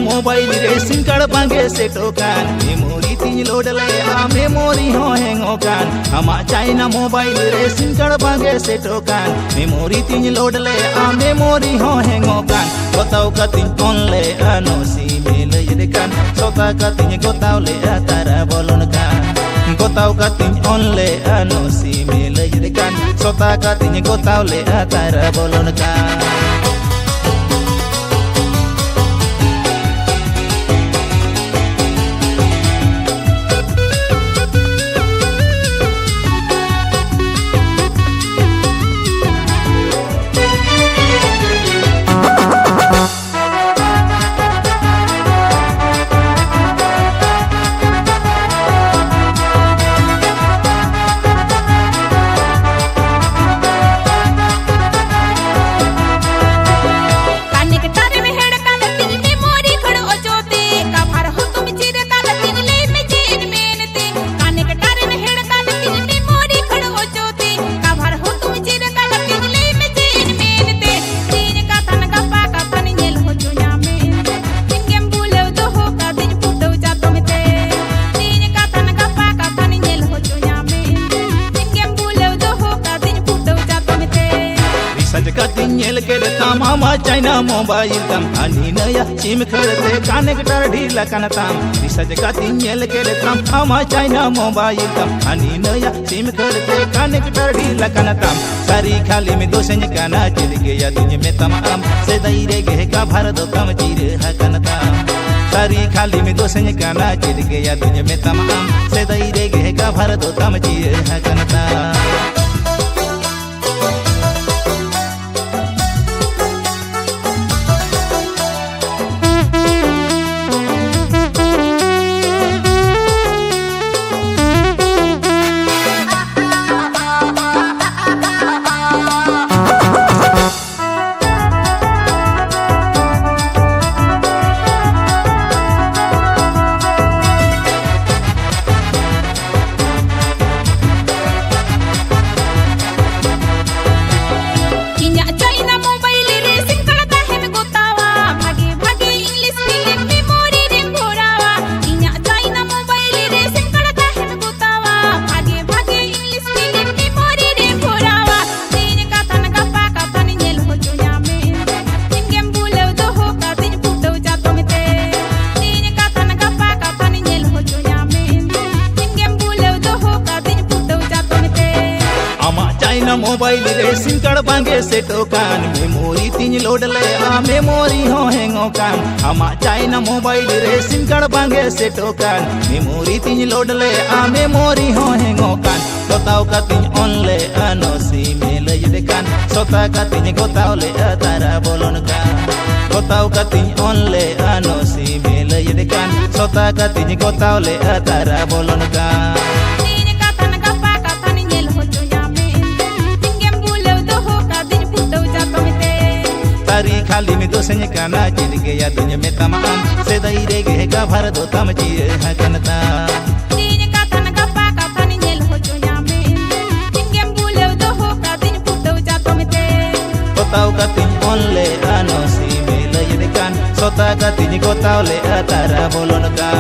mobile रे SIM card बांगे सेटो कान memory तीन लोड ले आ मेमोरी हो हैंगो कान हमा चाइना मोबाइल रे सिम कार्ड बांगे सेटो कान मेमोरी तीन लोड ले आ मेमोरी हो हैंगो कान गोताव कतिन ऑन ले आनो सी मेल ये कान सोता कतिन गोताव ले आ तारा बोलन कान गोताव कतिन ऑन ले आनो सी मेल ये कान सोता कतिन गोताव ले आ तारा बोलन कान कतिन के ताम हमा चाइना मोबाइल तम अनि नया सिम खड़ते कनेक्टर ढीला कनताम रिसर्च कतिन के ताम हमा चाइना मोबाइल तम अनि नया सिम खड़ते कनेक्टर ढीला कनताम सारी खाली में दो संज काना चल गया तुझे में तमाम से दई रे गे का भारत कम चीर है कनताम सारी खाली में दो संज काना चल गया तुझे में तमाम से दई रे गे का भारत कम चीर है कनताम मोबाइल रे सिम कार्ड बांगे सेटो कान मेमोरी तीन लोड ले आ मेमोरी हो हैंगो कान हमा चाइना मोबाइल रे सिम कार्ड बांगे सेटो कान मेमोरी तीन लोड ले आ मेमोरी हो हैंगो कान गोताव कतिन ऑन ले आनो सी मेल ये कान सोता कतिन गोताव ले आ तारा बोलन कान गोताव कतिन ऑन ले आनो सी मेल ये कान सोता कतिन गोताव ले आ तारा बोलन कान सारी खाली में दो संज काना चल गया तुझे में तमाम से दई रे गे का भारत तम चीर है कनता तीन का तन का पा का तन नेल हो जोया में इंगेम बुले दो हो का दिन पुटो जा तो मते गोताव का तीन ऑन ले आनो सी मेल ये कान सोता का तीन गोताव ले आ तारा बोलन का